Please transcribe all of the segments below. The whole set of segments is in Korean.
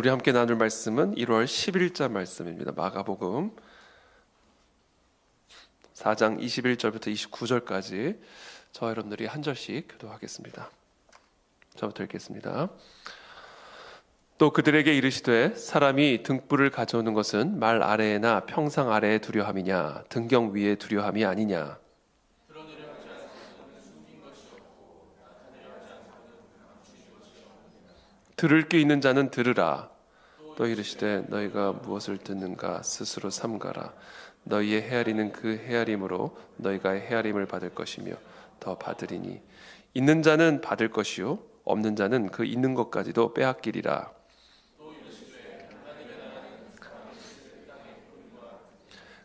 우리 함께 나눌 말씀은 1월 10일자 말씀입니다. 마가복음 4장 21절부터 29절까지 저와 여러분들이 한 절씩 교도하겠습니다. 저부터 읽겠습니다. 또 그들에게 이르시되 사람이 등불을 가져오는 것은 말 아래에나 평상 아래에 두려함이냐 등경 위에 두려함이 아니냐. 들을 게 있는 자는 들으라. 또 이르시되 너희가 무엇을 듣는가 스스로 삼가라. 너희의 헤아리는 그 헤아림으로 너희가 헤아림을 받을 것이며 더 받으리니 있는 자는 받을 것이요 없는 자는 그 있는 것까지도 빼앗기리라.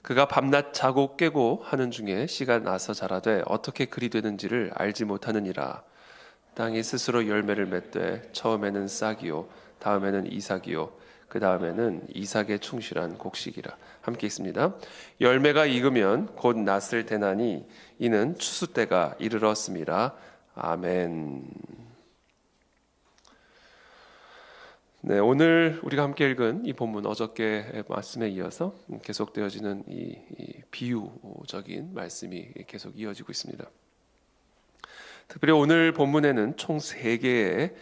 그가 밤낮 자고 깨고 하는 중에 씨가 나서 자라되 어떻게 그리 되는지를 알지 못하느니라. 땅이 스스로 열매를 맺되 처음에는 싹이요 다음에는 이삭이요 그 다음에는 이삭의 충실한 곡식이라. 함께 있습니다. 열매가 익으면 곧 낫을 대나니 이는 추수 때가 이르렀음이라. 아멘. 네, 오늘 우리가 함께 읽은 이 본문 어저께 말씀에 이어서 계속되어지는 이 비유적인 말씀이 계속 이어지고 있습니다. 특별히 오늘 본문에는 총 3개의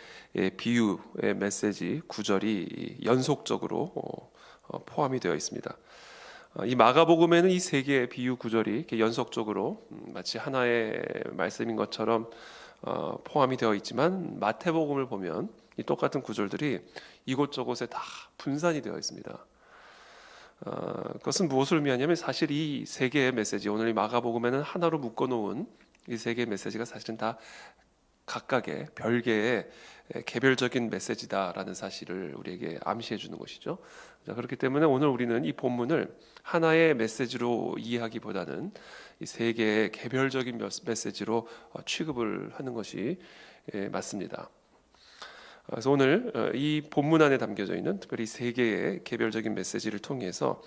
비유의 메시지 구절이 연속적으로 포함이 되어 있습니다. 이 마가복음에는 이 3개의 비유 구절이 이렇게 연속적으로 마치 하나의 말씀인 것처럼 포함이 되어 있지만 마태복음을 보면 이 똑같은 구절들이 이곳저곳에 다 분산이 되어 있습니다. 그것은 무엇을 의미하냐면 사실 이 3개의 메시지, 오늘 이 마가복음에는 하나로 묶어놓은 이 3개의 메시지가 사실은 다 각각의 별개의 개별적인 메시지다라는 사실을 우리에게 암시해 주는 것이죠. 자, 그렇기 때문에 오늘 우리는 이 본문을 하나의 메시지로 이해하기보다는 이 3개의 개별적인 메시지로 취급을 하는 것이 맞습니다. 그래서 오늘 이 본문 안에 담겨져 있는 특별히 3개의 개별적인 메시지를 통해서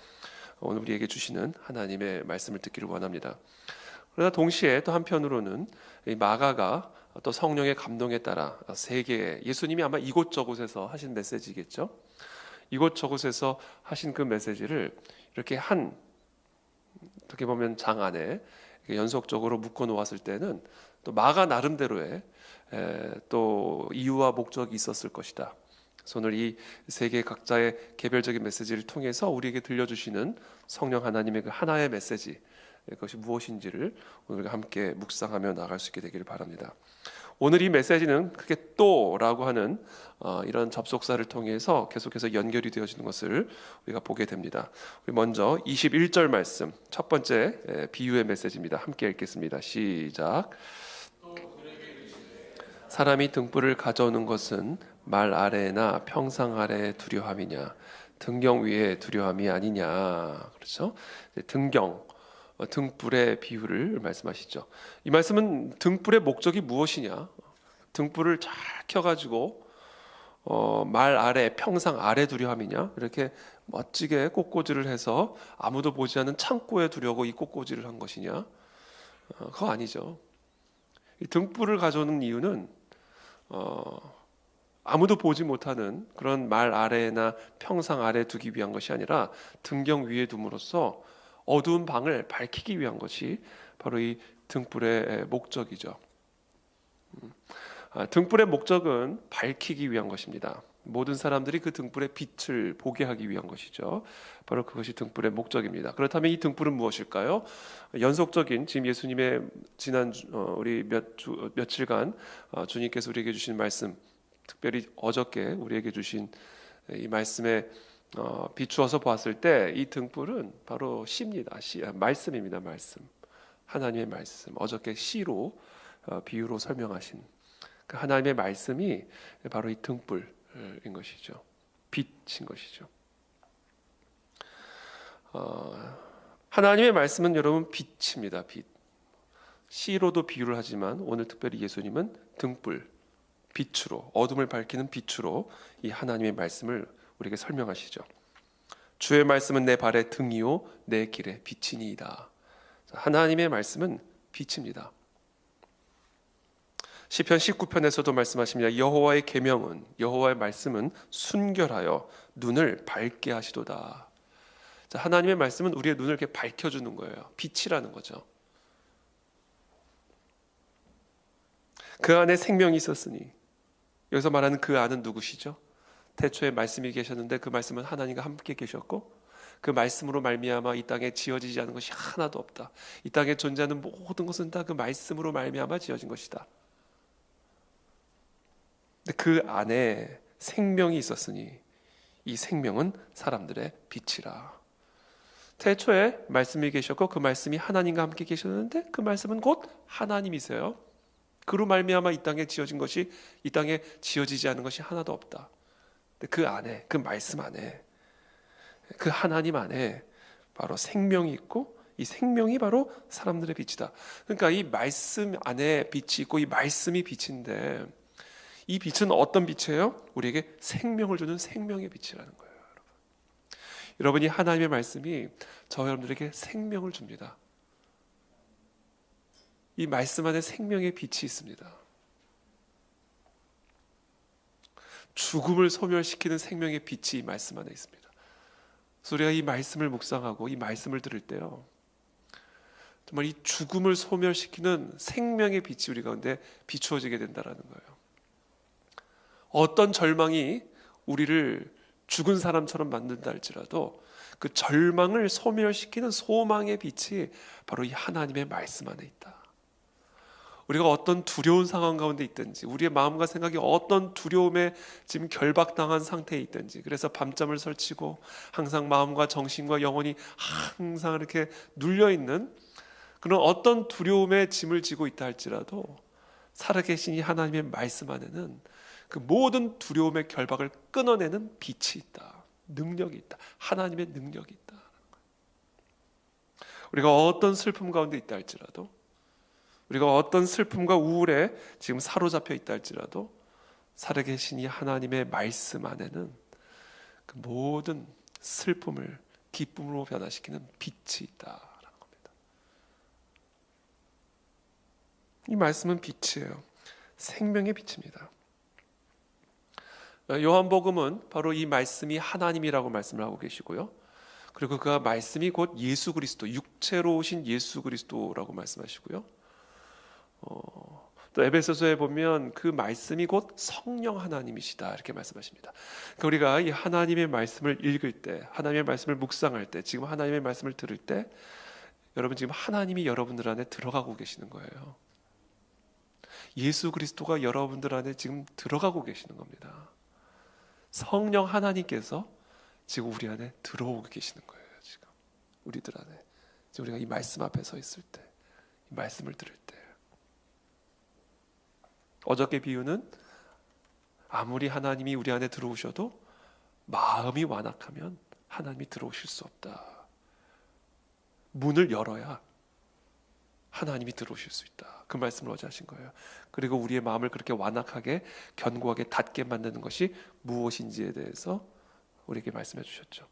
오늘 우리에게 주시는 하나님의 말씀을 듣기를 원합니다. 그러나 동시에 또 한편으로는 이 마가가 또 성령의 감동에 따라 3개의 예수님이 아마 이곳저곳에서 하신 메시지겠죠. 이곳저곳에서 하신 그 메시지를 이렇게 어떻게 보면 장 안에 연속적으로 묶어 놓았을 때는 또 마가 나름대로의 또 이유와 목적이 있었을 것이다. 그래서 오늘 이 3개 각자의 개별적인 메시지를 통해서 우리에게 들려주시는 성령 하나님의 그 하나의 메시지, 그것이 무엇인지를 오늘 함께 묵상하며 나갈 수 있게 되기를 바랍니다. 오늘 이 메시지는 크게 또라고 하는 이런 접속사를 통해서 계속해서 연결이 되어지는 것을 우리가 보게 됩니다. 우리 먼저 21절 말씀, 첫 번째 비유의 메시지입니다. 함께 읽겠습니다. 시작. 사람이 등불을 가져오는 것은 말 아래나 평상 아래에 두려함이냐 등경 위에 두려함이 아니냐. 그렇죠? 등불의 비유를 말씀하시죠. 이 말씀은 등불의 목적이 무엇이냐, 등불을 잘 켜가지고 말 아래 평상 아래 두려함이냐, 이렇게 멋지게 꽃꽂이를 해서 아무도 보지 않는 창고에 두려고 이 꽃꽂이를 한 것이냐, 그거 아니죠. 이 등불을 가져오는 이유는 아무도 보지 못하는 그런 말 아래나 평상 아래 두기 위한 것이 아니라 등경 위에 둠으로써 어두운 방을 밝히기 위한 것이 바로 이 등불의 목적이죠. 등불의 목적은 밝히기 위한 것입니다. 모든 사람들이 그 등불의 빛을 보게 하기 위한 것이죠. 바로 그것이 등불의 목적입니다. 그렇다면 이 등불은 무엇일까요? 연속적인 지금 예수님의 지난 우리 며칠간 주님께서 우리에게 주신 말씀, 특별히 어저께 우리에게 주신 이 말씀에 비추어서 보았을 때 이 등불은 바로 시입니다. 말씀입니다. 말씀, 하나님의 말씀. 어저께 시로 비유로 설명하신 그 하나님의 말씀이 바로 이 등불인 것이죠. 빛인 것이죠. 하나님의 말씀은 여러분 빛입니다. 빛. 시로도 비유를 하지만 오늘 특별히 예수님은 등불, 빛으로, 어둠을 밝히는 빛으로 이 하나님의 말씀을 우리에게 설명하시죠. 주의 말씀은 내 발의 등이요 내 길의 빛이니이다. 하나님의 말씀은 빛입니다. 시편 19편에서도 말씀하십니다. 여호와의 계명은, 여호와의 말씀은 순결하여 눈을 밝게 하시도다. 자, 하나님의 말씀은 우리의 눈을 이렇게 밝혀주는 거예요. 빛이라는 거죠. 그 안에 생명이 있었으니, 여기서 말하는 그 안은 누구시죠? 태초에 말씀이 계셨는데 그 말씀은 하나님과 함께 계셨고, 그 말씀으로 말미암아 이 땅에 지어지지 않은 것이 하나도 없다. 이 땅에 존재하는 모든 것은 다 그 말씀으로 말미암아 지어진 것이다. 근데 그 안에 생명이 있었으니 이 생명은 사람들의 빛이라. 태초에 말씀이 계셨고 그 말씀이 하나님과 함께 계셨는데 그 말씀은 곧 하나님이세요. 그로 말미암아 이 땅에 지어진 것이, 이 땅에 지어지지 않은 것이 하나도 없다. 근데 그 안에, 그 말씀 안에, 그 하나님 안에 바로 생명이 있고 이 생명이 바로 사람들의 빛이다. 그러니까 이 말씀 안에 빛이 있고 이 말씀이 빛인데, 이 빛은 어떤 빛이에요? 우리에게 생명을 주는 생명의 빛이라는 거예요. 여러분이 하나님의 말씀이 저 여러분들에게 생명을 줍니다. 이 말씀 안에 생명의 빛이 있습니다. 죽음을 소멸시키는 생명의 빛이 이 말씀 안에 있습니다. 그래서 우리가 이 말씀을 묵상하고 이 말씀을 들을 때요, 정말 이 죽음을 소멸시키는 생명의 빛이 우리 가운데 비추어지게 된다는 거예요. 어떤 절망이 우리를 죽은 사람처럼 만든다 할지라도 그 절망을 소멸시키는 소망의 빛이 바로 이 하나님의 말씀 안에 있다. 우리가 어떤 두려운 상황 가운데 있든지, 우리의 마음과 생각이 어떤 두려움에 지금 결박당한 상태에 있든지, 그래서 밤잠을 설치고 항상 마음과 정신과 영혼이 항상 이렇게 눌려있는 그런 어떤 두려움의 짐을 지고 있다 할지라도 살아계신 이 하나님의 말씀 안에는 그 모든 두려움의 결박을 끊어내는 빛이 있다. 능력이 있다. 하나님의 능력이 있다. 우리가 어떤 슬픔 가운데 있다 할지라도, 우리가 어떤 슬픔과 우울에 지금 사로잡혀 있다 할지라도 살아계신 이 하나님의 말씀 안에는 그 모든 슬픔을 기쁨으로 변화시키는 빛이 있다라는 겁니다. 이 말씀은 빛이에요. 생명의 빛입니다. 요한복음은 바로 이 말씀이 하나님이라고 말씀을 하고 계시고요. 그리고 그 말씀이 곧 예수 그리스도, 육체로 오신 예수 그리스도라고 말씀하시고요. 또 에베소서에 보면 그 말씀이 곧 성령 하나님이시다 이렇게 말씀하십니다. 그러니까 우리가 이 하나님의 말씀을 읽을 때, 하나님의 말씀을 묵상할 때, 지금 하나님의 말씀을 들을 때 여러분 지금 하나님이 여러분들 안에 들어가고 계시는 거예요. 예수 그리스도가 여러분들 안에 지금 들어가고 계시는 겁니다. 성령 하나님께서 지금 우리 안에 들어오고 계시는 거예요. 지금 우리들 안에, 지금 우리가 이 말씀 앞에 서 있을 때, 이 말씀을 들을 때, 어저께 비유는 아무리 하나님이 우리 안에 들어오셔도 마음이 완악하면 하나님이 들어오실 수 없다. 문을 열어야 하나님이 들어오실 수 있다. 그 말씀을 어제 하신 거예요. 그리고 우리의 마음을 그렇게 완악하게 견고하게 닫게 만드는 것이 무엇인지에 대해서 우리에게 말씀해 주셨죠.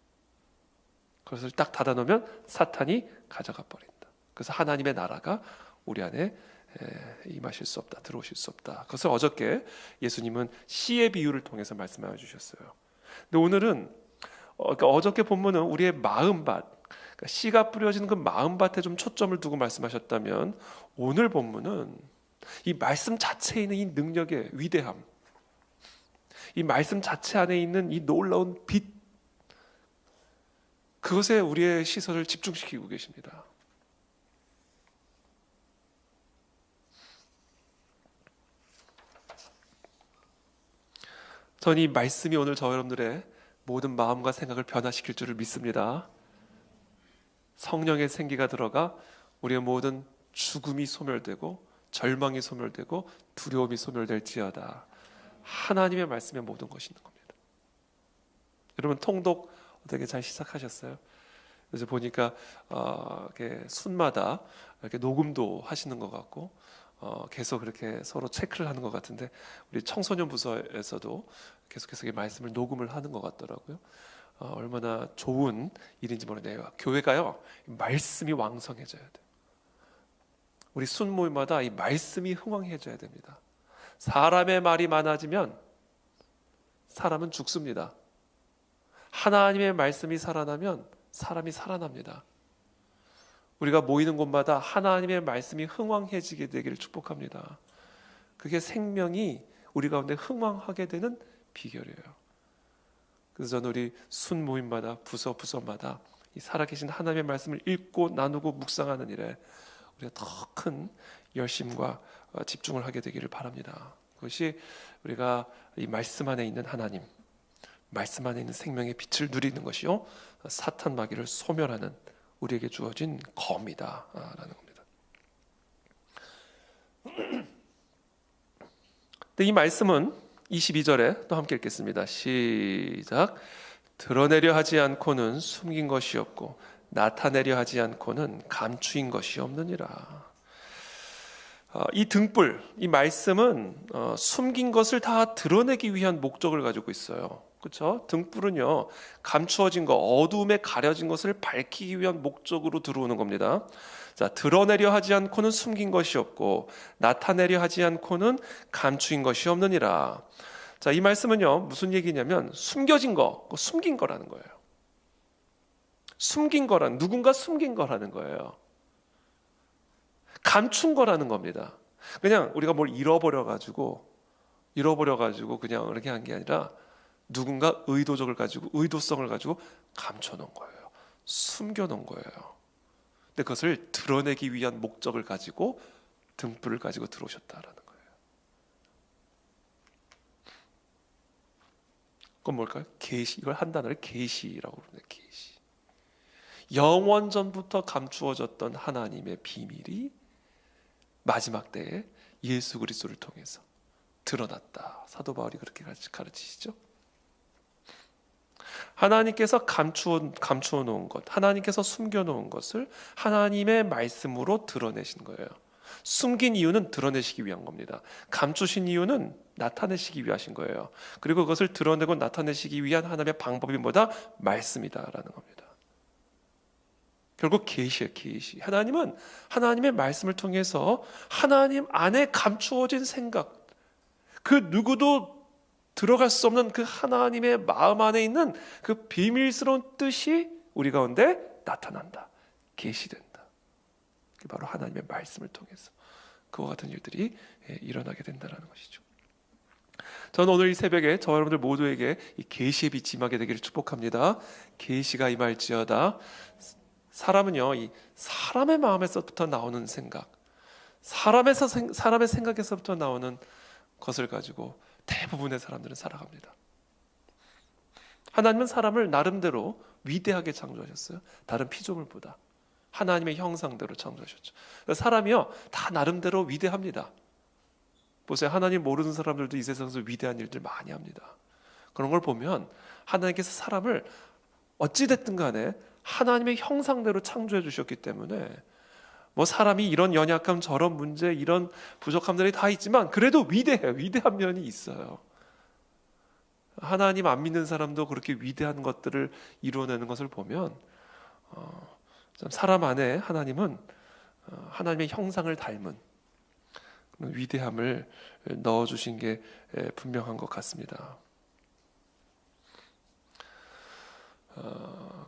그것을 딱 닫아놓으면 사탄이 가져가 버린다. 그래서 하나님의 나라가 우리 안에 임하실 수 없다. 들어오실 수 없다. 그것을 어저께 예수님은 씨의 비유를 통해서 말씀해 주셨어요. 근데 오늘은 그러니까 어저께 본문은 우리의 마음밭, 그러니까 씨가 뿌려진 그 마음밭에 좀 초점을 두고 말씀하셨다면, 오늘 본문은 이 말씀 자체에 있는 이 능력의 위대함, 이 말씀 자체 안에 있는 이 놀라운 빛, 그것에 우리의 시선을 집중시키고 계십니다. 저는 이 말씀이 오늘 저 여러분들의 모든 마음과 생각을 변화시킬 줄을 믿습니다. 성령의 생기가 들어가 우리의 모든 죽음이 소멸되고 절망이 소멸되고 두려움이 소멸될지어다. 하나님의 말씀에 모든 것이 있는 겁니다. 여러분 통독 어떻게 잘 시작하셨어요? 그래서 보니까 이렇게 순마다 이렇게 녹음도 하시는 것 같고 계속 그렇게 서로 체크를 하는 것 같은데, 우리 청소년 부서에서도 계속해서 이 말씀을 녹음을 하는 것 같더라고요. 얼마나 좋은 일인지 모르네요. 교회가요, 말씀이 왕성해져야 돼요. 우리 순모임마다 이 말씀이 흥왕해져야 됩니다. 사람의 말이 많아지면 사람은 죽습니다. 하나님의 말씀이 살아나면 사람이 살아납니다. 우리가 모이는 곳마다 하나님의 말씀이 흥왕해지게 되기를 축복합니다. 그게 생명이 우리 가운데 흥왕하게 되는 비결이에요. 그래서 저는 우리 순 모임마다 부서마다 이 살아계신 하나님의 말씀을 읽고 나누고 묵상하는 일에 우리가 더 큰 열심과 집중을 하게 되기를 바랍니다. 그것이 우리가 이 말씀 안에 있는 하나님, 말씀 안에 있는 생명의 빛을 누리는 것이요, 사탄 마귀를 소멸하는 우리에게 주어진 검이다 라는 겁니다. 근데 이 말씀은 22절에 또 함께 읽겠습니다. 시작. 드러내려 하지 않고는 숨긴 것이 없고 나타내려 하지 않고는 감추인 것이 없느니라. 이 등불, 이 말씀은 숨긴 것을 다 드러내기 위한 목적을 가지고 있어요. 그렇죠? 등불은요, 감추어진 것, 어두움에 가려진 것을 밝히기 위한 목적으로 들어오는 겁니다. 자, 드러내려 하지 않고는 숨긴 것이 없고 나타내려 하지 않고는 감추인 것이 없느니라. 자, 이 말씀은요, 무슨 얘기냐면 숨겨진 거, 숨긴 거라는 거예요. 숨긴 거란, 누군가 숨긴 거라는 거예요. 감춘 거라는 겁니다. 그냥 우리가 뭘 잃어버려가지고 그냥 이렇게 한 게 아니라 누군가 의도성을 가지고 감춰놓은 거예요. 숨겨놓은 거예요. 근데 그것을 드러내기 위한 목적을 가지고 등불을 가지고 들어오셨다라는 거예요. 그건 뭘까요? 계시. 이걸 한 단어를 계시라고 부릅니다. 계시. 영원 전부터 감추어졌던 하나님의 비밀이 마지막 때에 예수 그리스도를 통해서 드러났다. 사도 바울이 그렇게 가르치시죠. 하나님께서 감추어 놓은 것, 하나님께서 숨겨 놓은 것을 하나님의 말씀으로 드러내신 거예요. 숨긴 이유는 드러내시기 위한 겁니다. 감추신 이유는 나타내시기 위하신 거예요. 그리고 그것을 드러내고 나타내시기 위한 하나님의 방법이 뭐다? 말씀이다라는 겁니다. 결국 계시예요, 계시. 하나님은 하나님의 말씀을 통해서 하나님 안에 감추어진 생각, 그 누구도 들어갈 수 없는 그 하나님의 마음 안에 있는 그 비밀스러운 뜻이 우리 가운데 나타난다, 계시된다. 그게 바로 하나님의 말씀을 통해서 그와 같은 일들이 일어나게 된다는 것이죠. 저는 오늘 이 새벽에 저와 여러분들 모두에게 이 계시의 빛이 임하게 되기를 축복합니다. 계시가 임할지어다. 사람은요, 이 사람의 마음에서부터 나오는 생각, 사람의 생각에서부터 나오는 것을 가지고 대부분의 사람들은 살아갑니다. 하나님은 사람을 나름대로 위대하게 창조하셨어요. 다른 피조물보다 하나님의 형상대로 창조하셨죠. 사람이요, 다 나름대로 위대합니다. 보세요, 하나님 모르는 사람들도 이 세상에서 위대한 일들 많이 합니다. 그런 걸 보면 하나님께서 사람을 어찌됐든 간에 하나님의 형상대로 창조해 주셨기 때문에 뭐 사람이 이런 연약함, 저런 문제, 이런 부족함들이 다 있지만 그래도 위대해요. 위대한 면이 있어요. 하나님 안 믿는 사람도 그렇게 위대한 것들을 이루어내는 것을 보면 사람 안에 하나님은 하나님의 형상을 닮은 위대함을 넣어주신 게 분명한 것 같습니다.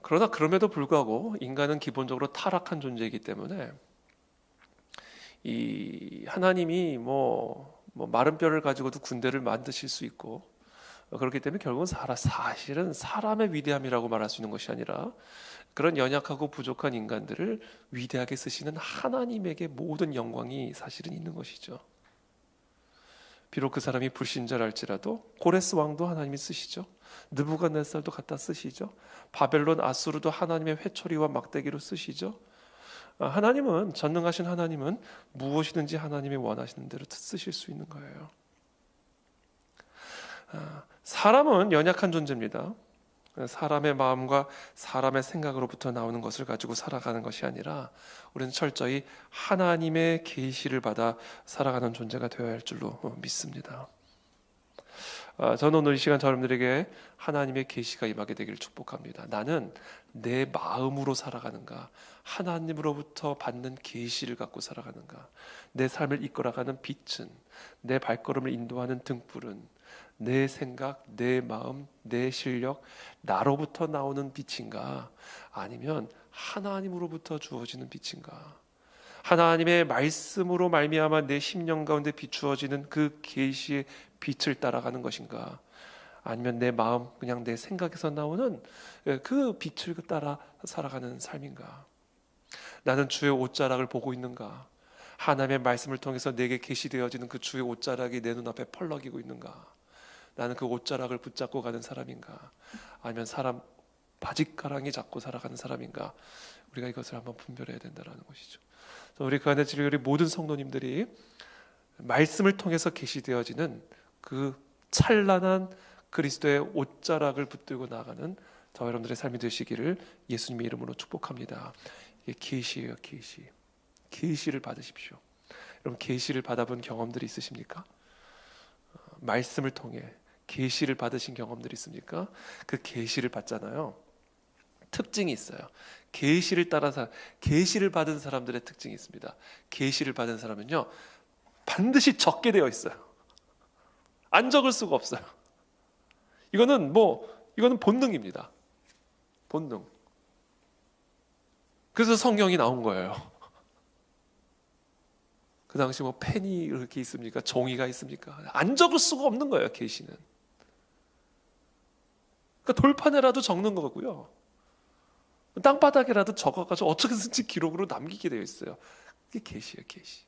그러나 그럼에도 불구하고 인간은 기본적으로 타락한 존재이기 때문에 이 하나님이 뭐 마른 뼈를 가지고도 군대를 만드실 수 있고, 그렇기 때문에 결국은 사실은 사람의 위대함이라고 말할 수 있는 것이 아니라 그런 연약하고 부족한 인간들을 위대하게 쓰시는 하나님에게 모든 영광이 사실은 있는 것이죠. 비록 그 사람이 불신자랄지라도 고레스 왕도 하나님이 쓰시죠. 느부갓네살도 갖다 쓰시죠. 바벨론, 아수르도 하나님의 회초리와 막대기로 쓰시죠. 하나님은, 전능하신 하나님은 무엇이든지 하나님이 원하시는 대로 쓰실 수 있는 거예요. 사람은 연약한 존재입니다. 사람의 마음과 사람의 생각으로부터 나오는 것을 가지고 살아가는 것이 아니라 우리는 철저히 하나님의 계시를 받아 살아가는 존재가 되어야 할 줄로 믿습니다. 저는 오늘 이 시간 여러분들에게 하나님의 계시가 임하게 되기를 축복합니다. 나는 내 마음으로 살아가는가, 하나님으로부터 받는 계시를 갖고 살아가는가, 내 삶을 이끌어가는 빛은, 내 발걸음을 인도하는 등불은 내 생각, 내 마음, 내 실력, 나로부터 나오는 빛인가, 아니면 하나님으로부터 주어지는 빛인가, 하나님의 말씀으로 말미암아 내 심령 가운데 비추어지는 그 계시의 빛을 따라가는 것인가, 아니면 내 마음, 그냥 내 생각에서 나오는 그 빛을 따라 살아가는 삶인가. 나는 주의 옷자락을 보고 있는가, 하나님의 말씀을 통해서 내게 계시되어지는 그 주의 옷자락이 내 눈앞에 펄럭이고 있는가, 나는 그 옷자락을 붙잡고 가는 사람인가, 아니면 사람 바짓가랑이 잡고 살아가는 사람인가. 우리가 이것을 한번 분별해야 된다는 것이죠. 우리 그 안에 우리 모든 성도님들이 말씀을 통해서 계시되어지는 그 찬란한 그리스도의 옷자락을 붙들고 나가는 저와 여러분들의 삶이 되시기를 예수님의 이름으로 축복합니다. 이게 계시예요, 계시. 계시를 받으십시오. 여러분, 계시를 받아본 경험들이 있으십니까? 말씀을 통해 계시를 받으신 경험들이 있습니까? 그 계시를 받잖아요. 특징이 있어요. 계시를 따라서 계시를 받은 사람들의 특징이 있습니다. 계시를 받은 사람은요, 반드시 적게 되어 있어요. 안 적을 수가 없어요. 이거는 본능입니다. 본능. 그래서 성경이 나온 거예요. 그 당시 펜이 이렇게 있습니까? 종이가 있습니까? 안 적을 수가 없는 거예요, 계시는. 그러니까 돌판에라도 적는 거고요, 땅바닥에라도 적어가지고 어떻게든지 기록으로 남기게 되어 있어요. 그게 계시예요, 계시.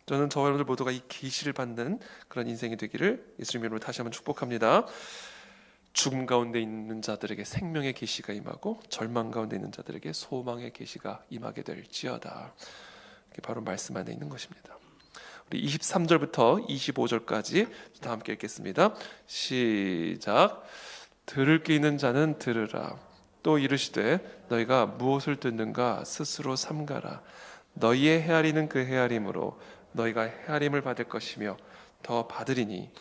저는 저와 여러분들 모두가 이 계시를 받는 그런 인생이 되기를 예수님의 이름으로 다시 한번 축복합니다. 죽음 가운데 있는 자들에게 생명의 계시가 임하고 절망 가운데 있는 자들에게 소망의 계시가 임하게 될지어다. 이게 바로 말씀 안에 있는 것입니다. 우리 23절부터 25절까지 다 함께 읽겠습니다. 시작. 들을 귀 있는 자는 들으라. 또 이르시되 너희가 무엇을 듣는가 스스로 삼가라. 너희의 헤아리는 그 헤아림으로 너희가 헤아림을 받을 것이며 더 받으리니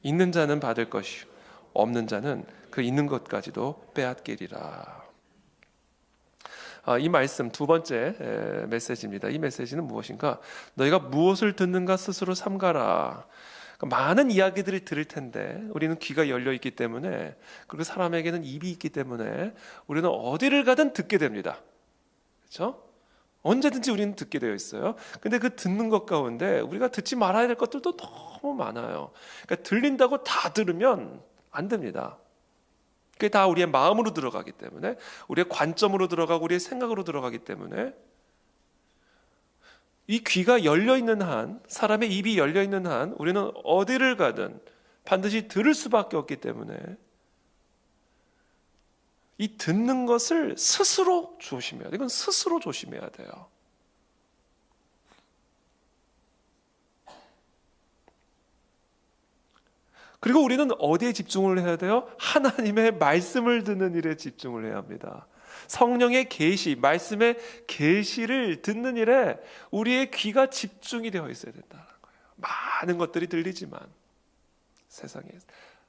있는 자는 받을 것이요 없는 자는 그 있는 것까지도 빼앗기리라. 이 말씀 두 번째 메시지입니다. 이 메시지는 무엇인가? 너희가 무엇을 듣는가 스스로 삼가라. 많은 이야기들을 들을 텐데 우리는 귀가 열려 있기 때문에, 그리고 사람에게는 입이 있기 때문에 우리는 어디를 가든 듣게 됩니다. 그렇죠? 언제든지 우리는 듣게 되어 있어요. 근데 그 듣는 것 가운데 우리가 듣지 말아야 될 것들도 너무 많아요. 그러니까 들린다고 다 들으면 안 됩니다. 그게 다 우리의 마음으로 들어가기 때문에, 우리의 관점으로 들어가고 우리의 생각으로 들어가기 때문에, 이 귀가 열려있는 한, 사람의 입이 열려있는 한 우리는 어디를 가든 반드시 들을 수밖에 없기 때문에 이 듣는 것을 스스로 조심해야 돼요. 이건 스스로 조심해야 돼요. 그리고 우리는 어디에 집중을 해야 돼요? 하나님의 말씀을 듣는 일에 집중을 해야 합니다. 성령의 계시, 말씀의 계시를 듣는 일에 우리의 귀가 집중이 되어 있어야 된다는 거예요. 많은 것들이 들리지만,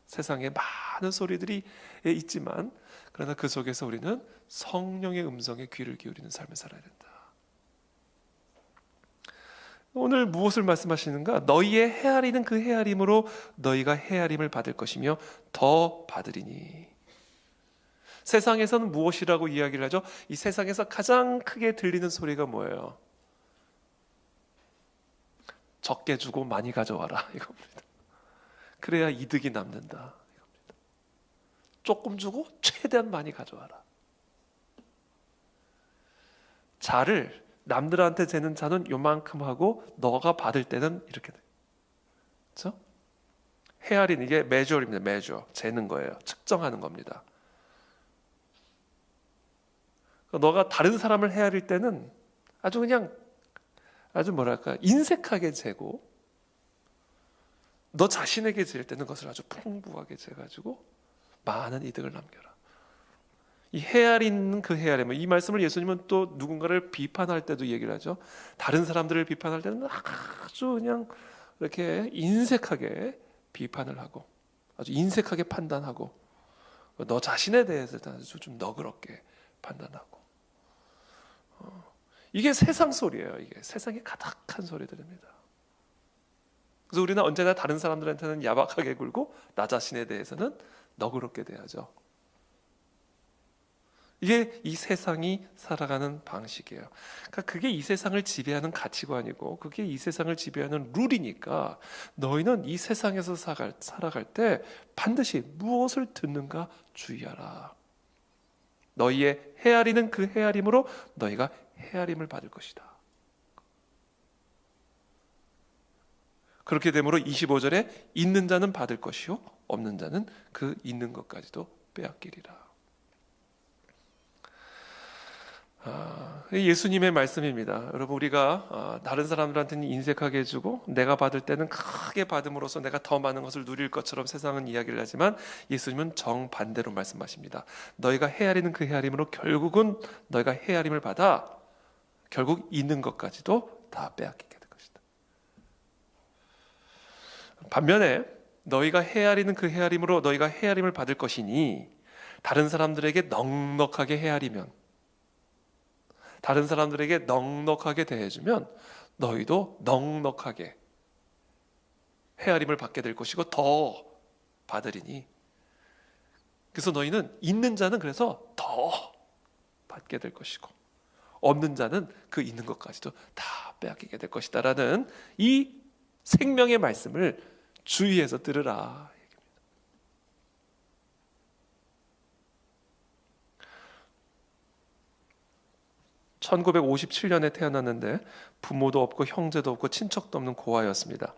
세상에 많은 소리들이 있지만, 그러나 그 속에서 우리는 성령의 음성에 귀를 기울이는 삶을 살아야 된다. 오늘 무엇을 말씀하시는가? 너희의 헤아리는 그 헤아림으로 너희가 헤아림을 받을 것이며 더 받으리니. 세상에서는 무엇이라고 이야기를 하죠? 이 세상에서 가장 크게 들리는 소리가 뭐예요? 적게 주고 많이 가져와라, 이겁니다. 그래야 이득이 남는다, 이겁니다. 조금 주고 최대한 많이 가져와라. 자를 남들한테 재는 자는 요만큼 하고 너가 받을 때는 이렇게 돼. 그렇죠? 헤아리는 이게 measure입니다. measure. 재는 거예요. 측정하는 겁니다. 너가 다른 사람을 헤아릴 때는 아주 인색하게 재고, 너 자신에게 질 때는 것을 아주 풍부하게 재가지고 많은 이득을 남겨라. 이 헤아리는 그 헤아림, 이 말씀을 예수님은 또 누군가를 비판할 때도 얘기를 하죠. 다른 사람들을 비판할 때는 아주 그냥 이렇게 인색하게 비판을 하고 아주 인색하게 판단하고 너 자신에 대해서 아주 좀 너그럽게 판단하고 이게 세상 소리예요. 이게 세상의 가득한 소리들입니다. 그래서 우리는 언제나 다른 사람들한테는 야박하게 굴고 나 자신에 대해서는 너그럽게 대하죠. 이게 이 세상이 살아가는 방식이에요. 그러니까 그게 이 세상을 지배하는 가치관이고 그게 이 세상을 지배하는 룰이니까 너희는 이 세상에서 살아갈 때 반드시 무엇을 듣는가 주의하라. 너희의 헤아리는 그 헤아림으로 너희가 헤아림을 받을 것이다. 그렇게 되므로 25절에 있는 자는 받을 것이요 없는 자는 그 있는 것까지도 빼앗기리라. 예수님의 말씀입니다. 여러분 우리가 다른 사람들한테는 인색하게 해주고 내가 받을 때는 크게 받음으로써 내가 더 많은 것을 누릴 것처럼 세상은 이야기를 하지만 예수님은 정반대로 말씀하십니다. 너희가 헤아리는 그 헤아림으로 결국은 너희가 헤아림을 받아 결국 있는 것까지도 다 빼앗기게 될 것이다. 반면에 너희가 헤아리는 그 헤아림으로 너희가 헤아림을 받을 것이니 다른 사람들에게 넉넉하게 헤아리면 다른 사람들에게 넉넉하게 대해주면 너희도 넉넉하게 헤아림을 받게 될 것이고 더 받으리니 그래서 너희는 있는 자는 그래서 더 받게 될 것이고 없는 자는 그 있는 것까지도 다 빼앗기게 될 것이다 라는 이 생명의 말씀을 주의해서 들으라. 1957년에 태어났는데 부모도 없고 형제도 없고 친척도 없는 고아였습니다.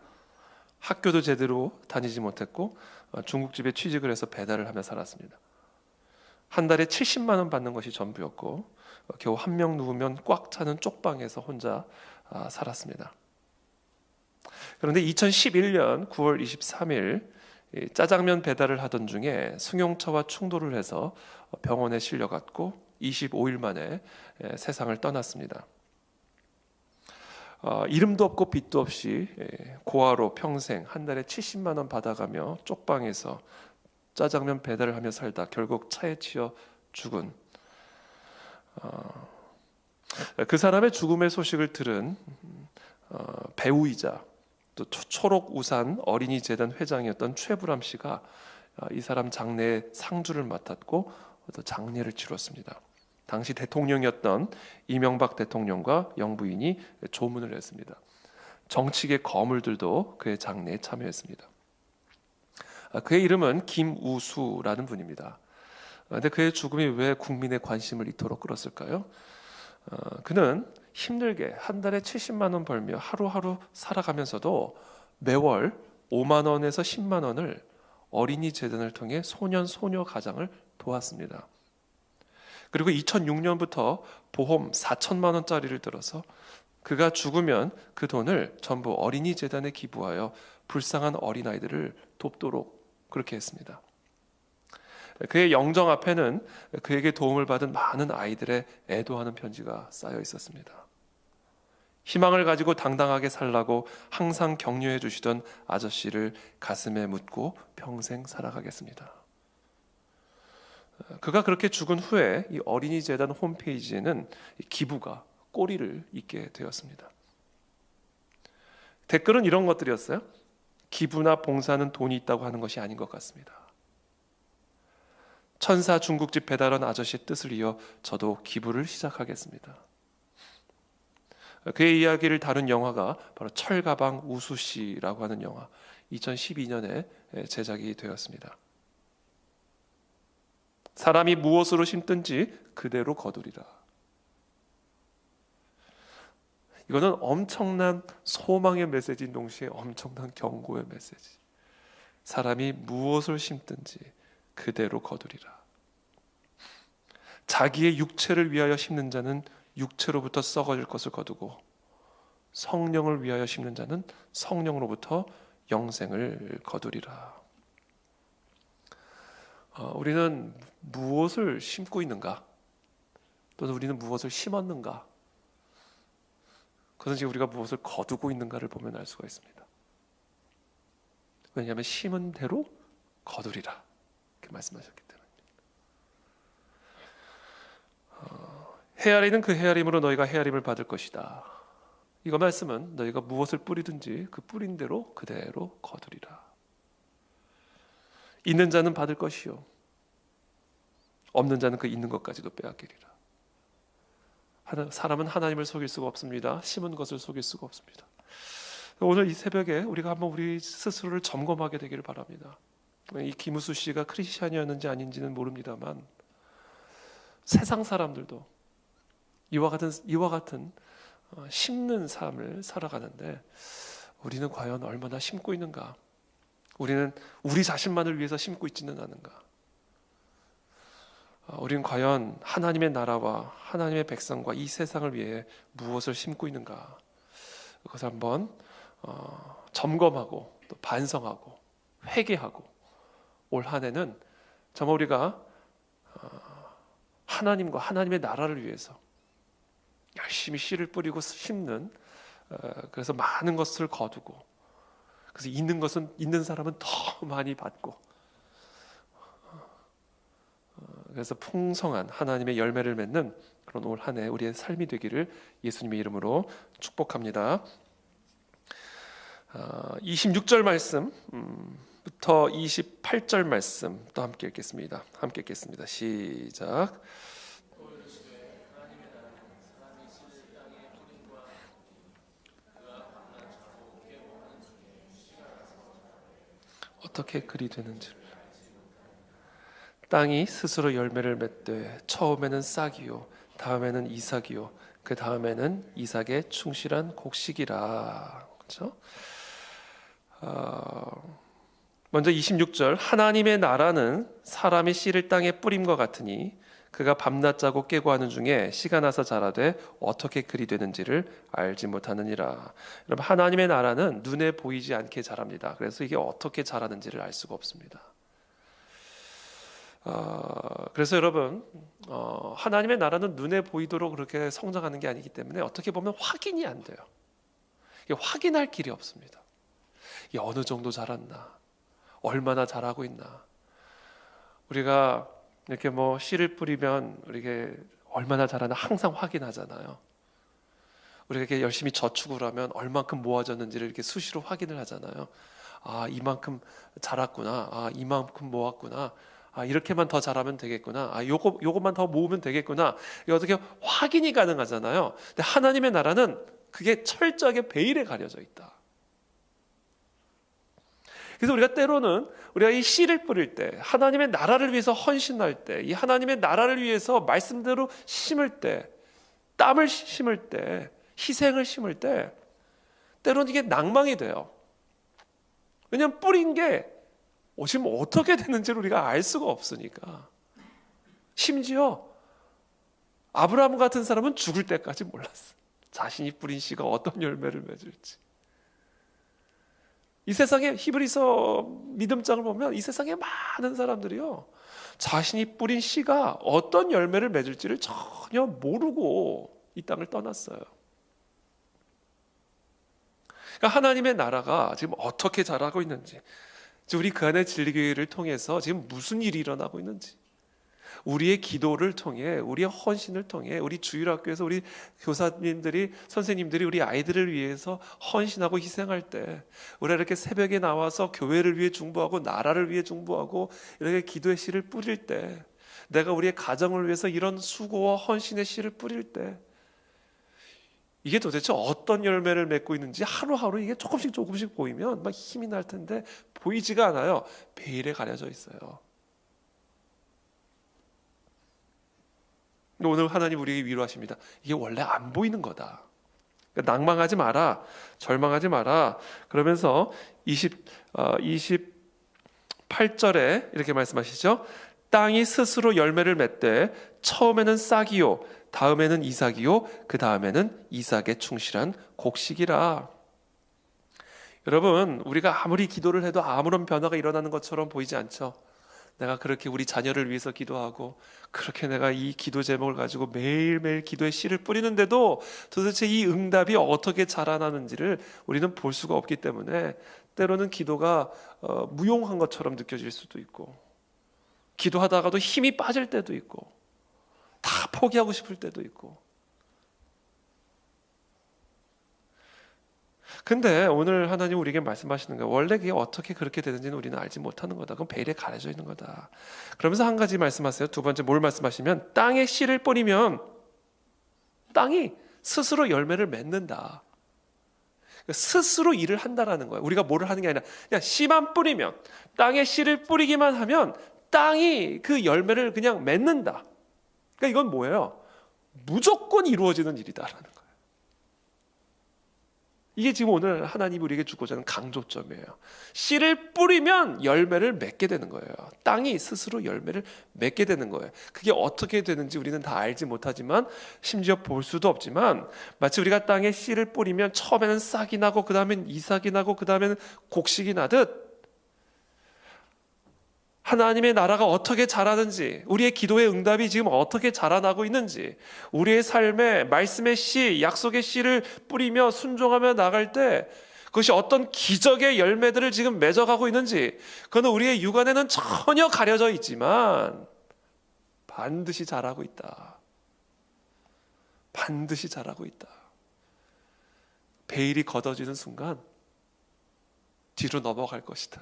학교도 제대로 다니지 못했고 중국집에 취직을 해서 배달을 하며 살았습니다. 한 달에 70만 원 받는 것이 전부였고 겨우 한 명 누우면 꽉 차는 쪽방에서 혼자 살았습니다. 그런데 2011년 9월 23일 짜장면 배달을 하던 중에 승용차와 충돌을 해서 병원에 실려갔고 25일 만에 세상을 떠났습니다. 이름도 없고 빚도 없이 고아로 평생 한 달에 70만 원 받아가며 쪽방에서 짜장면 배달을 하며 살다 결국 차에 치여 죽은 그 사람의 죽음의 소식을 들은 배우이자 또 초록우산 어린이재단 회장이었던 최불암 씨가 이 사람 장례에 상주를 맡았고 또 장례를 치렀습니다. 당시 대통령이었던 이명박 대통령과 영부인이 조문을 했습니다. 정치계 거물들도 그의 장례에 참여했습니다. 그의 이름은 김우수라는 분입니다. 그런데 그의 죽음이 왜 국민의 관심을 이토록 끌었을까요? 그는 힘들게 한 달에 70만 원 벌며 하루하루 살아가면서도 매월 5만 원에서 10만 원을 어린이 재단을 통해 소년 소녀 가장을 도왔습니다. 그리고 2006년부터 보험 4천만 원짜리를 들어서 그가 죽으면 그 돈을 전부 어린이 재단에 기부하여 불쌍한 어린아이들을 돕도록 그렇게 했습니다. 그의 영정 앞에는 그에게 도움을 받은 많은 아이들의 애도하는 편지가 쌓여 있었습니다. 희망을 가지고 당당하게 살라고 항상 격려해 주시던 아저씨를 가슴에 묻고 평생 살아가겠습니다. 그가 그렇게 죽은 후에 이 어린이 재단 홈페이지에는 기부가 꼬리를 잇게 되었습니다. 댓글은 이런 것들이었어요. 기부나 봉사는 돈이 있다고 하는 것이 아닌 것 같습니다. 천사 중국집 배달원 아저씨의 뜻을 이어 저도 기부를 시작하겠습니다. 그의 이야기를 다룬 영화가 바로 철가방 우수씨라고 하는 영화 2012년에 제작이 되었습니다. 사람이 무엇으로 심든지 그대로 거두리라. 이거는 엄청난 소망의 메시지인 동시에 엄청난 경고의 메시지. 사람이 무엇을 심든지 그대로 거두리라. 자기의 육체를 위하여 심는 자는 육체로부터 썩어질 것을 거두고 성령을 위하여 심는 자는 성령으로부터 영생을 거두리라. 우리는 무엇을 심고 있는가? 또는 우리는 무엇을 심었는가? 그것은 지금 우리가 무엇을 거두고 있는가를 보면 알 수가 있습니다. 왜냐하면 심은 대로 거두리라, 이렇게 말씀하셨기 때문에. 헤아리는 그 헤아림으로 너희가 헤아림을 받을 것이다. 이거 말씀은 너희가 무엇을 뿌리든지 그 뿌린 대로 그대로 거두리라. 있는 자는 받을 것이요, 없는 자는 그 있는 것까지도 빼앗기리라. 사람은 하나님을 속일 수가 없습니다. 심은 것을 속일 수가 없습니다. 오늘 이 새벽에 우리가 한번 우리 스스로를 점검하게 되기를 바랍니다. 이 김우수 씨가 크리스찬이었는지 아닌지는 모릅니다만 세상 사람들도 이와 같은 심는 삶을 살아가는데 우리는 과연 얼마나 심고 있는가? 우리는 우리 자신만을 위해서 심고 있지는 않은가? 우리는 과연 하나님의 나라와 하나님의 백성과 이 세상을 위해 무엇을 심고 있는가? 그것을 한번 점검하고 또 반성하고 회개하고 올 한 해는 정말 우리가 하나님과 하나님의 나라를 위해서 열심히 씨를 뿌리고 심는, 그래서 많은 것을 거두고, 그래서 있는 사람은 더 많이 받고, 그래서 풍성한 하나님의 열매를 맺는 그런 올 한 해 우리의 삶이 되기를 예수님의 이름으로 축복합니다. 26절 말씀부터 28절 말씀 또 함께 읽겠습니다. 시작. 어떻게 그리 되는지를. 땅이 스스로 열매를 맺되 처음에는 싹이요 다음에는 이삭이요 그 다음에는 이삭의 충실한 곡식이라. 그렇죠? 먼저 26절, 하나님의 나라는 사람이 씨를 땅에 뿌림과 같으니 그가 밤낮 자고 깨고 하는 중에 씨가 나서 자라되 어떻게 그리 되는지를 알지 못하느니라. 여러분, 하나님의 나라는 눈에 보이지 않게 자랍니다. 그래서 이게 어떻게 자라는지를 알 수가 없습니다. 그래서 여러분, 하나님의 나라는 눈에 보이도록 그렇게 성장하는 게 아니기 때문에 어떻게 보면 확인이 안 돼요. 이게 확인할 길이 없습니다. 이게 어느 정도 자랐나, 얼마나 자라고 있나. 우리가 이렇게 씨를 뿌리면 우리게 얼마나 자라나 항상 확인하잖아요. 우리가 이렇게 열심히 저축을 하면 얼만큼 모아졌는지를 이렇게 수시로 확인을 하잖아요. 아, 이만큼 자랐구나. 아, 이만큼 모았구나. 아, 이렇게만 더 자라면 되겠구나. 아, 요것만 더 모으면 되겠구나. 이게 어떻게 확인이 가능하잖아요. 근데 하나님의 나라는 그게 철저하게 베일에 가려져 있다. 그래서 우리가 때로는 우리가 이 씨를 뿌릴 때, 하나님의 나라를 위해서 헌신할 때, 이 하나님의 나라를 위해서 말씀대로 심을 때, 땀을 심을 때, 희생을 심을 때, 때로는 이게 낭망이 돼요. 왜냐하면 뿌린 게 지금 어떻게 되는지를 우리가 알 수가 없으니까. 심지어 아브라함 같은 사람은 죽을 때까지 몰랐어. 자신이 뿌린 씨가 어떤 열매를 맺을지. 이 세상에 히브리서 믿음장을 보면 이 세상에 많은 사람들이요, 자신이 뿌린 씨가 어떤 열매를 맺을지를 전혀 모르고 이 땅을 떠났어요. 그러니까 하나님의 나라가 지금 어떻게 자라고 있는지, 우리 그 안에 진리교회를 통해서 지금 무슨 일이 일어나고 있는지, 우리의 기도를 통해, 우리의 헌신을 통해, 우리 주일학교에서 우리 교사님들이, 선생님들이 우리 아이들을 위해서 헌신하고 희생할 때, 우리가 이렇게 새벽에 나와서 교회를 위해 중보하고 나라를 위해 중보하고 이렇게 기도의 씨를 뿌릴 때, 내가 우리의 가정을 위해서 이런 수고와 헌신의 씨를 뿌릴 때, 이게 도대체 어떤 열매를 맺고 있는지 하루하루 이게 조금씩 보이면 막 힘이 날 텐데 보이지가 않아요. 베일에 가려져 있어요. 오늘 하나님 우리에게 위로하십니다. 이게 원래 안 보이는 거다. 그러니까 낭망하지 마라, 절망하지 마라. 그러면서 28절에 이렇게 말씀하시죠. 땅이 스스로 열매를 맺되 처음에는 싹이요 다음에는 이삭이요 그 다음에는 이삭의 충실한 곡식이라. 여러분, 우리가 아무리 기도를 해도 아무런 변화가 일어나는 것처럼 보이지 않죠? 내가 그렇게 우리 자녀를 위해서 기도하고 그렇게 내가 이 기도 제목을 가지고 매일매일 기도의 씨를 뿌리는데도 도대체 이 응답이 어떻게 자라나는지를 우리는 볼 수가 없기 때문에 때로는 기도가 무용한 것처럼 느껴질 수도 있고, 기도하다가도 힘이 빠질 때도 있고, 다 포기하고 싶을 때도 있고. 근데 오늘 하나님 우리에게 말씀하시는 거예요. 원래 그게 어떻게 그렇게 되는지는 우리는 알지 못하는 거다. 그건 베일에 가려져 있는 거다. 그러면서 한 가지 말씀하세요. 두 번째 뭘 말씀하시면, 땅에 씨를 뿌리면 땅이 스스로 열매를 맺는다. 스스로 일을 한다라는 거예요. 우리가 뭐를 하는 게 아니라 그냥 씨만 뿌리면, 땅에 씨를 뿌리기만 하면 땅이 그 열매를 그냥 맺는다. 그러니까 이건 뭐예요? 무조건 이루어지는 일이다라는 거예요. 이게 지금 오늘 하나님이 우리에게 주고자 하는 강조점이에요. 씨를 뿌리면 열매를 맺게 되는 거예요. 땅이 스스로 열매를 맺게 되는 거예요. 그게 어떻게 되는지 우리는 다 알지 못하지만, 심지어 볼 수도 없지만, 마치 우리가 땅에 씨를 뿌리면 처음에는 싹이 나고 그 다음엔 이삭이 나고 그 다음에는 곡식이 나듯, 하나님의 나라가 어떻게 자라는지, 우리의 기도의 응답이 지금 어떻게 자라나고 있는지, 우리의 삶에 말씀의 씨, 약속의 씨를 뿌리며 순종하며 나갈 때 그것이 어떤 기적의 열매들을 지금 맺어가고 있는지, 그건 우리의 육안에는 전혀 가려져 있지만 반드시 자라고 있다. 반드시 자라고 있다. 베일이 걷어지는 순간 뒤로 넘어갈 것이다.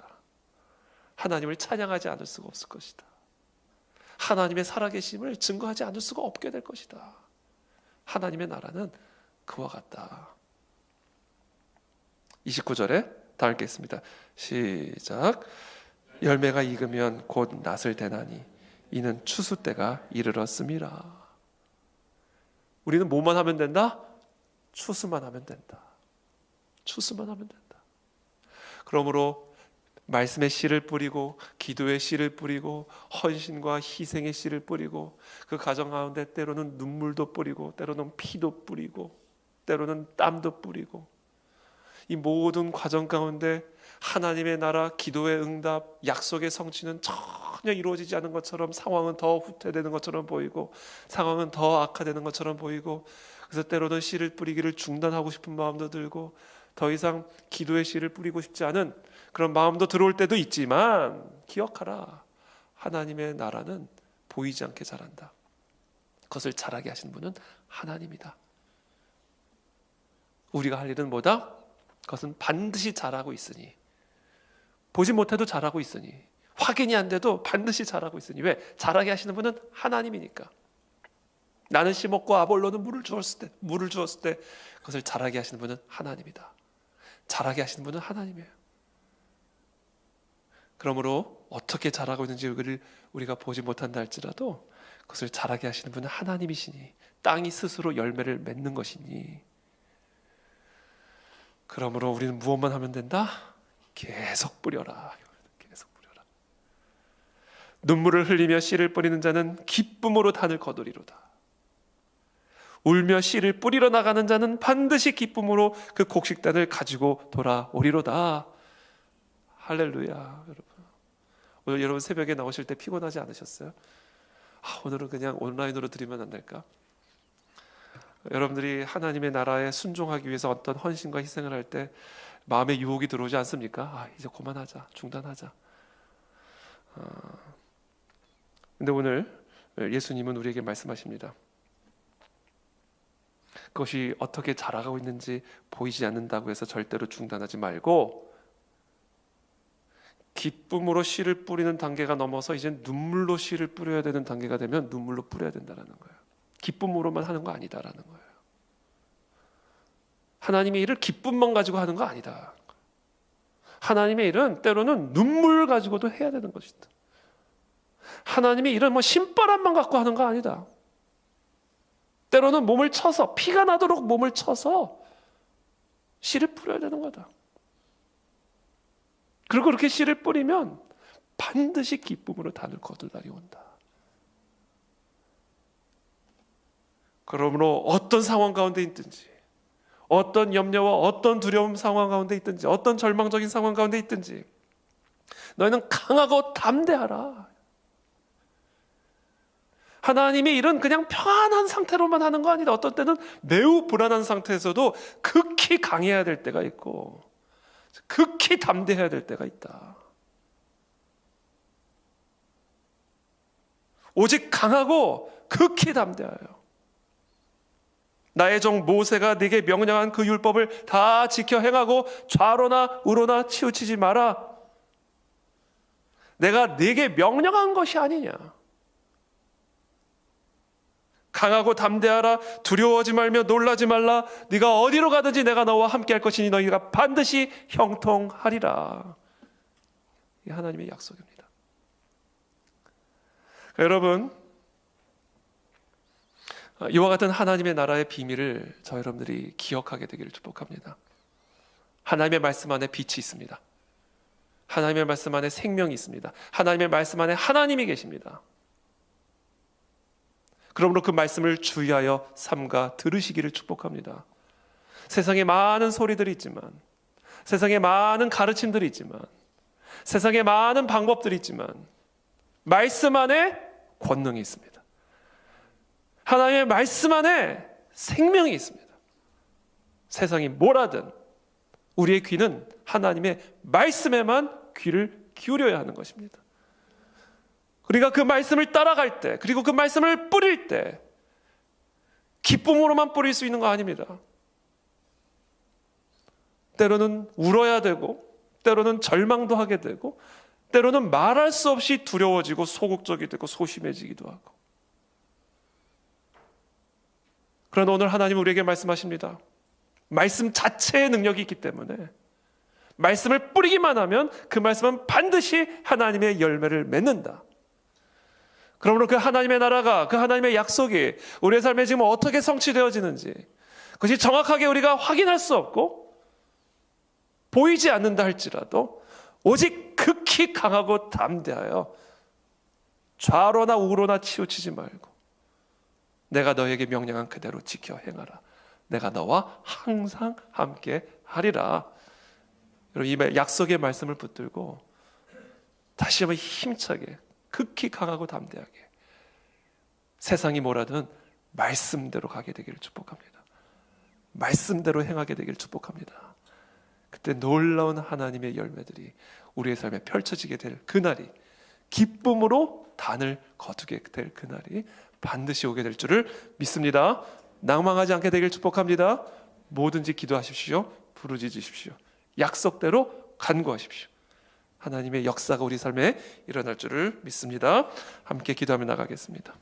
하나님을 찬양하지 않을 수가 없을 것이다. 하나님의 살아계심을 증거하지 않을 수가 없게 될 것이다. 하나님의 나라는 그와 같다. 29절에 다 읽겠습니다. 시작. 열매가 익으면 곧 낫을 대나니 이는 추수 때가 이르렀음이라. 우리는 뭐만 하면 된다? 추수만 하면 된다. 추수만 하면 된다. 그러므로 말씀의 씨를 뿌리고, 기도의 씨를 뿌리고, 헌신과 희생의 씨를 뿌리고, 그 가정 가운데 때로는 눈물도 뿌리고, 때로는 피도 뿌리고, 때로는 땀도 뿌리고, 이 모든 과정 가운데 하나님의 나라, 기도의 응답, 약속의 성취는 전혀 이루어지지 않은 것처럼, 상황은 더 후퇴되는 것처럼 보이고, 상황은 더 악화되는 것처럼 보이고, 그래서 때로는 씨를 뿌리기를 중단하고 싶은 마음도 들고, 더 이상 기도의 씨를 뿌리고 싶지 않은 그런 마음도 들어올 때도 있지만, 기억하라. 하나님의 나라는 보이지 않게 자란다. 그것을 자라게 하신 분은 하나님이다. 우리가 할 일은 뭐다? 그것은 반드시 자라고 있으니, 보지 못해도 자라고 있으니, 확인이 안 돼도 반드시 자라고 있으니. 왜? 자라게 하시는 분은 하나님이니까. 나는 심었고 아볼로는 물을 주었을 때 그것을 자라게 하시는 분은 하나님이다. 자라게 하시는 분은 하나님이에요. 그러므로 어떻게 자라고 있는지 우리가 보지 못한다 할지라도 그것을 자라게 하시는 분은 하나님이시니, 땅이 스스로 열매를 맺는 것이니, 그러므로 우리는 무엇만 하면 된다? 계속 뿌려라. 계속 뿌려라. 눈물을 흘리며 씨를 뿌리는 자는 기쁨으로 단을 거두리로다. 울며 씨를 뿌리러 나가는 자는 반드시 기쁨으로 그 곡식단을 가지고 돌아오리로다. 할렐루야. 여러분, 오늘 여러분 새벽에 나오실 때 피곤하지 않으셨어요? 오늘은 그냥 온라인으로 드리면 안 될까? 여러분들이 하나님의 나라에 순종하기 위해서 어떤 헌신과 희생을 할 때 마음에 유혹이 들어오지 않습니까? 이제 그만하자, 중단하자. 근데 오늘 예수님은 우리에게 말씀하십니다. 그것이 어떻게 자라가고 있는지 보이지 않는다고 해서 절대로 중단하지 말고, 기쁨으로 씨를 뿌리는 단계가 넘어서 이제 눈물로 씨를 뿌려야 되는 단계가 되면 눈물로 뿌려야 된다는 거예요. 기쁨으로만 하는 거 아니다라는 거예요. 하나님의 일을 기쁨만 가지고 하는 거 아니다. 하나님의 일은 때로는 눈물 가지고도 해야 되는 것이다. 하나님의 일은 신바람만 갖고 하는 거 아니다. 때로는 몸을 쳐서, 피가 나도록 몸을 쳐서 씨를 뿌려야 되는 거다. 그리고 그렇게 씨를 뿌리면 반드시 기쁨으로 단을 거둘 날이 온다. 그러므로 어떤 상황 가운데 있든지, 어떤 염려와 어떤 두려움 상황 가운데 있든지, 어떤 절망적인 상황 가운데 있든지, 너희는 강하고 담대하라. 하나님의 일은 그냥 편안한 상태로만 하는 거 아니다. 어떤 때는 매우 불안한 상태에서도 극히 강해야 될 때가 있고, 극히 담대해야 될 때가 있다. 오직 강하고 극히 담대하여 나의 종 모세가 네게 명령한 그 율법을 다 지켜 행하고 좌로나 우로나 치우치지 마라. 내가 네게 명령한 것이 아니냐. 강하고 담대하라. 두려워하지 말며 놀라지 말라. 네가 어디로 가든지 내가 너와 함께 할 것이니 너희가 반드시 형통하리라. 이 하나님의 약속입니다. 여러분, 이와 같은 하나님의 나라의 비밀을 저 여러분들이 기억하게 되기를 축복합니다. 하나님의 말씀 안에 빛이 있습니다. 하나님의 말씀 안에 생명이 있습니다. 하나님의 말씀 안에 하나님이 계십니다. 그러므로 그 말씀을 주의하여 삼가 들으시기를 축복합니다. 세상에 많은 소리들이 있지만, 세상에 많은 가르침들이 있지만, 세상에 많은 방법들이 있지만 말씀 안에 권능이 있습니다. 하나님의 말씀 안에 생명이 있습니다. 세상이 뭘 하든 우리의 귀는 하나님의 말씀에만 귀를 기울여야 하는 것입니다. 우리가 그 말씀을 따라갈 때, 그리고 그 말씀을 뿌릴 때 기쁨으로만 뿌릴 수 있는 거 아닙니다. 때로는 울어야 되고, 때로는 절망도 하게 되고, 때로는 말할 수 없이 두려워지고 소극적이 되고 소심해지기도 하고. 그러나 오늘 하나님은 우리에게 말씀하십니다. 말씀 자체의 능력이 있기 때문에 말씀을 뿌리기만 하면 그 말씀은 반드시 하나님의 열매를 맺는다. 그러므로 그 하나님의 나라가, 그 하나님의 약속이 우리의 삶에 지금 어떻게 성취되어지는지, 그것이 정확하게 우리가 확인할 수 없고 보이지 않는다 할지라도 오직 극히 강하고 담대하여 좌로나 우로나 치우치지 말고 내가 너에게 명령한 그대로 지켜 행하라. 내가 너와 항상 함께 하리라. 여러분, 이 약속의 말씀을 붙들고 다시 한번 힘차게 극히 강하고 담대하게 세상이 뭐라든 말씀대로 가게 되기를 축복합니다. 말씀대로 행하게 되기를 축복합니다. 그때 놀라운 하나님의 열매들이 우리의 삶에 펼쳐지게 될 그날이, 기쁨으로 단을 거두게 될 그날이 반드시 오게 될 줄을 믿습니다. 낭망하지 않게 되길 축복합니다. 뭐든지 기도하십시오. 부르짖으십시오. 약속대로 간구하십시오. 하나님의 역사가 우리 삶에 일어날 줄을 믿습니다. 함께 기도하며 나가겠습니다.